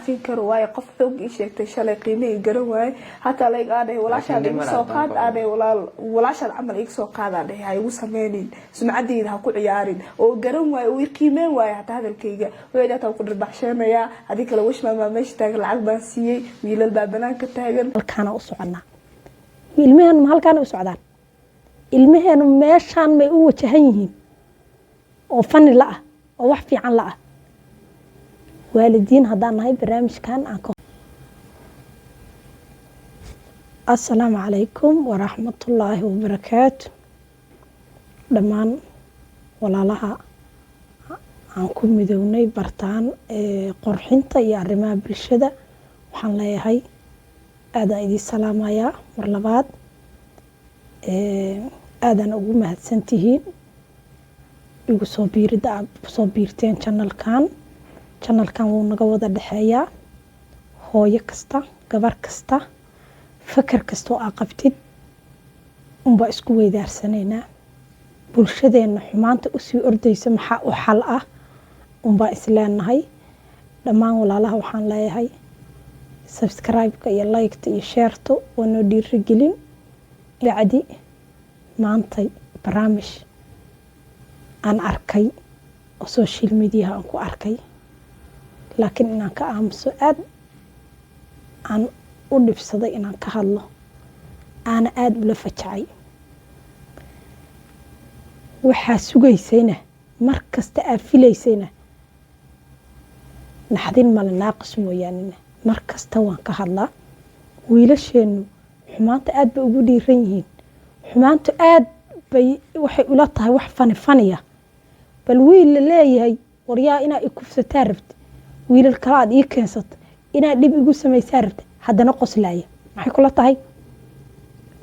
cafin karo waaye qof xoog ii sheegtay shalay qiimihii garan waaye hataa layg aan dhahay walaashaad igu soo qaad aan dhahay walaashaad camal igu soo qaad aan dhahay ha igu sameynin sumcadeyda ha ku ciyaarin oo garan waaye oo qiimeen waaye hataa hadalkayga weeyda taa ku dhirbaxsheynaya hadii kale wish ma meesha taagan lacag baan siiyay wiilal baa banaanka taagan halkaana u soconaa ilmaheen ma halkaana u socdaan ilmaheen meeshaan may u wajahan yihiin oo fani la ah oo wax fiican la ah waalidiin haddaan nahay barnaamijkan aan ka assalaamu calaykum waraxmatullaahi wabarakaatu dhammaan walaalaha aan ku midownay bartaan qorxinta iyo arrimaha bulshada waxaan leeyahay aadaan idiin salaamayaa mar labaad aadaan ugu mahadsantihiin igu soo biirida aad soo biirteen janalkan wuu naga wada dhexeeyaa hooyo kasta gabar kasta fakar kasta oo aa qabtid unbaa isku weydaarsanaynaa bulshadeenna xumaanta usii ordaysa maxaa u xal ah unbaa isleenahay dhammaan walaalaha waxaan leeyahay subscribe-ka iyo like-ta iyo share-ta waa noo dhiirigelin bacdi maantay barnaamij aan arkay oo social mediaha aan ku arkay laakiin inaan ka aamuso aad aan u dhibsaday inaan ka hadlo aana aad ula fajacay waxaa sugaysayna mar kasta aad filaysayna naxdin male naaqis mooyaanina mar kasta waan ka hadlaa wiilasheennu xumaanta aad bay ugu dhiiran yihiin xumaantu aad bay waxay ula tahay wax faniya bal wiil la leeyahay waryaa inaa i kufsataa rabta wiilal kale aad ii keensata inaa dhib igu samaysaa rabta haddana qoslaaya maxay kula tahay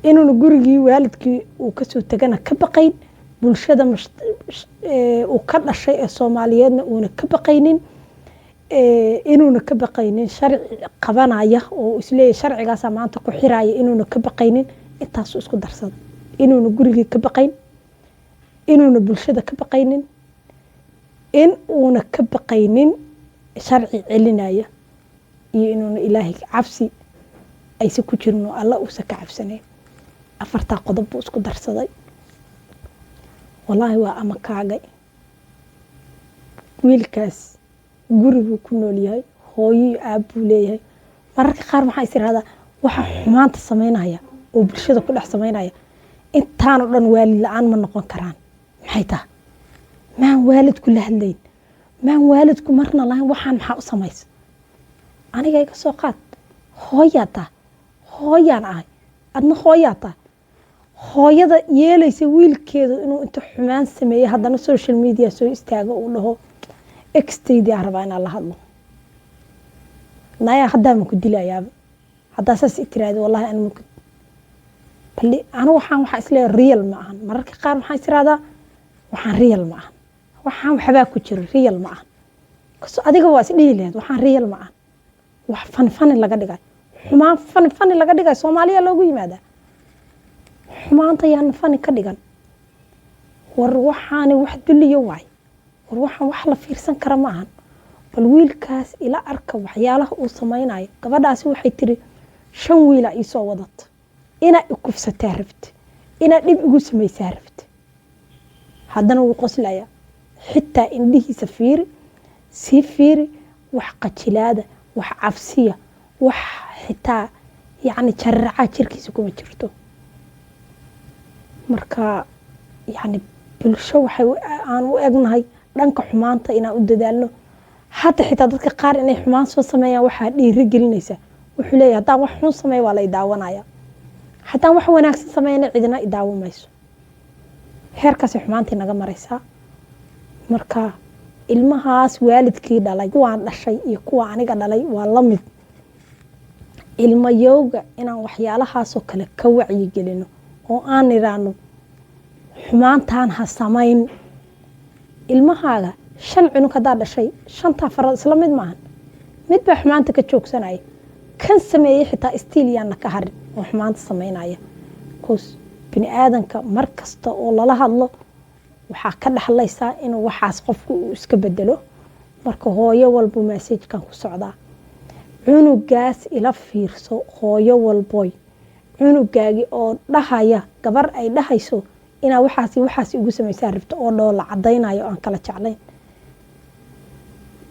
inuuna gurigii waalidkii uu kasoo tagana ka baqayn bulshada uu ka dhashay ee soomaaliyeedna uuna ka baqaynin inuuna ka baqaynin sharci qabanaya oo isleeyahay sharcigaasa maanta ku xiraaya inuuna ka baqaynin intaasu isku darsada inuuna gurigii ka baqayn inuuna bulshada ka baqaynin in uuna ka baqaynin sharci celinaya iyo inuuna ilaahay cabsi aysa ku jirno alla uusa ka cabsanayn afartaa qodob buu isku darsaday wallaahi waa ama kaagay wiilkaas guriguu ku nool yahay hooyo iyo aab buu leeyahay mararka qaar waxaa is irahdaa waxa xumaanta samaynaya oo bulshada ku dhex samaynaya intaanoo dhan waalid la-aan ma noqon karaan maxay tahay maan waalidku la hadlayn maan waalidku marna lahayn waxaan maxaa u samaysa aniga iga soo qaad hooyaa taa hooyaan ahay adna hooyaa taa hooyada yeelaysa wiilkeedu inuu inta xumaan sameeyo haddana social media soo istaago uu dhaho extaydi aan rabaa inaan la hadlo nayaa haddaama ku dilayaaba haddaa saas i tiraahdo wallahi anma ku bali anu waxaa isleeyahay real ma ahan mararka qaar waxaan is irahdaa waxaan real ma ahan waxaan waxbaa ku jira real ma ahan kaso adiga waa isdhihi lahayd waxaan real ma ahan wax fani laga dhigay xumaan fani laga dhigay soomaaliya loogu yimaadaa xumaanta yaan fani ka dhigan war waxaani wax duliyo waay war waxaan wax la fiirsan kara ma ahan bal wiilkaas ila arka waxyaalaha uu samaynayo gabadhaasi waxay tiri 5 wiila ii soo wadata inaa i kufsataa rabta inaa dhib igu samaysaa rabta haddana wuu qoslaya xitaa indhihiisa fiiri sii fiiri wax qajilaada wax cabsiya wax xitaa yacni jarracaa jirkiisa kuma jirto marka yacni bulsho waxay aan u egnahay dhanka xumaanta inaan u dadaalno hadda xitaa dadka qaar inay xumaan soo sameeyaan waxaa dhiiri gelinaysa wuxuu leeyahay haddaan wax xun sameeyo waa la i daawanaya haddaan wax wanaagsan sameeyana cidina i daawo mayso heerkaasay xumaantii naga maraysaa marka ilmahaas waalidkii dhalay kuwaan dhashay iyo kuwa aniga dhalay waa la mid ilmayowga inaan waxyaalahaasoo kale ka wacyi gelino oo aan iraano xumaantaan ha samayn ilmahaaga 5 cunug haddaa dhashay 5 farad isla mid maahan mid baa xumaanta ka joogsanaya kan sameeyey xitaa istiil yaana ka harin oo xumaanta samaynaya koos bini aadanka mar kasta oo lala hadlo waxaa ka dhaxlaysaa inuu waxaas qofku uu iska bedelo marka hooyo walba message-kan ku socdaa cunugaas ila fiirso hooyo walboy cunugaagi oo dhahaya gabar ay dhahayso inaa waxaas ugu samaysaa rabto oo dhoola cadaynayo aan kala jeclayn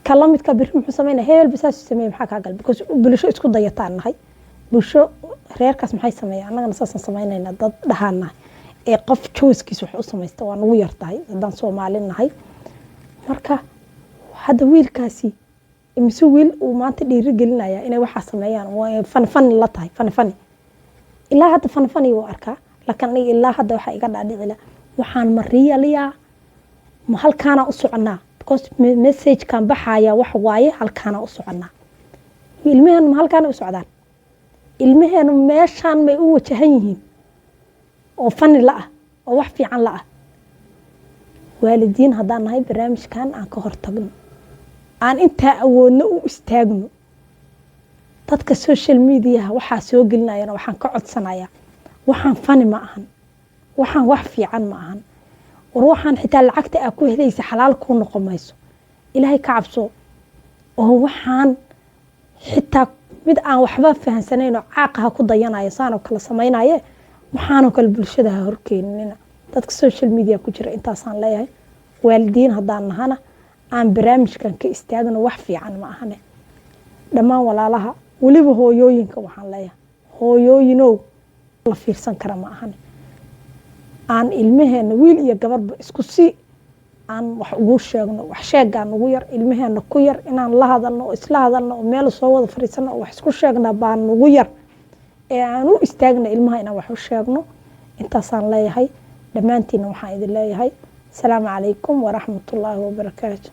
kala midka biri muxuu sameynaa heel basaas sameey maxaa ka gal because bulsho isku dayataan nahay bulsho reerkaas maxay sameeyaan annagana saasan sameynayna dad dhahaana ee qof choicekiis wax u sameeysta waa nagu yartahay haddaan Soomaali nahay marka hadda wiilkaasi imsu wiil uu maanta dhiiri gelinaya inay waxa sameeyaan waa fan la tahay fan ilaa hadda fan uu arkaa laakiin ilaa hadda waxa iga dhaadhicila waxaan mariyaliya ma halkaana u soconaa because message kan baxaya wax waaye halkaana u soconaa ilmahan ma halkaana u socdaan ilmahan meeshan may u wajahan yihiin oo fan la ah oo wax fiican la ah waalidiin haddaan nahay barnaamijkan aan ka hortagno aan inta awoodno u istaagno dadka social media waxa soo gelinayana waxaan ka codsanayaa waxaan fani ma ahan waxaan wax fiican ma ahan waxaan xitaa lacagta ku helaysa xalaal ku noqomayso ilaahay ka cabso oo waxaan xitaa mid aan waxba fahansanayn oo caaqaha ku dayanayo saano kala sameeynaye waxaan kala bulshada horkeenina dadka social media ku jira intaasaan leeyahay waalidiin haddaan nahana aan barnaamijkan ka istaagno wax fiican ma ahane dhamaan walaalaha waliba hooyooyinka waxaan leeyahay hooyooyinow la fiirsan kara ma ahane aan ilmaheena wiil iyo gabarba isku si aan wax ugu sheegno wax sheegaan ugu yar ilmaheena ku yar inaan la hadalno isla hadalno meel soo wada fariisano wax isku sheegna baan ugu yar ee aan u istaagna ilmaha inaan wax u sheegno intaasaan leeyahay dhamaantiina waxaan idin leeyahay السلام عليكم ورحمة الله وبركاته.